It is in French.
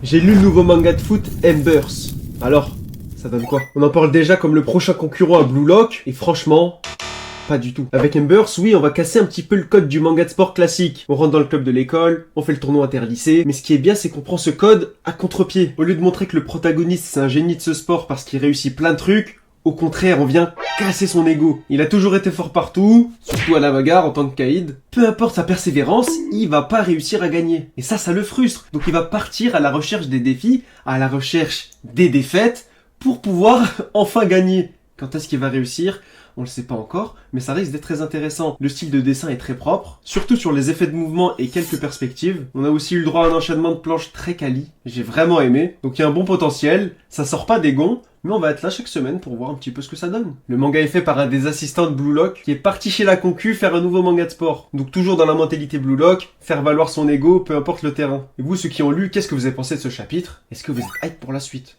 J'ai lu le nouveau manga de foot, Embers. Alors, ça donne quoi? On en parle déjà comme le prochain concurrent à Blue Lock, et franchement, pas du tout. Avec Embers, oui, on va casser un petit peu le code du manga de sport classique. On rentre dans le club de l'école, on fait le tournoi interlycée, mais ce qui est bien, c'est qu'on prend ce code à contre-pied. Au lieu de montrer que le protagoniste, c'est un génie de ce sport parce qu'il réussit plein de trucs, au contraire, on vient casser son ego. Il a toujours été fort partout, surtout à la bagarre en tant que caïd. Peu importe sa persévérance, il va pas réussir à gagner. Et ça le frustre. Donc il va partir à la recherche des défis, à la recherche des défaites, pour pouvoir enfin gagner. Quand est-ce qu'il va réussir? On le sait pas encore, mais ça risque d'être très intéressant. Le style de dessin est très propre, surtout sur les effets de mouvement et quelques perspectives. On a aussi eu le droit à un enchaînement de planches très quali. J'ai vraiment aimé. Donc il y a un bon potentiel. Ça sort pas des gonds, mais on va être là chaque semaine pour voir un petit peu ce que ça donne. Le manga est fait par un des assistants de Blue Lock qui est parti chez la concu faire un nouveau manga de sport. Donc toujours dans la mentalité Blue Lock, faire valoir son ego, peu importe le terrain. Et vous, ceux qui ont lu, qu'est-ce que vous avez pensé de ce chapitre? Est-ce que vous êtes hype pour la suite?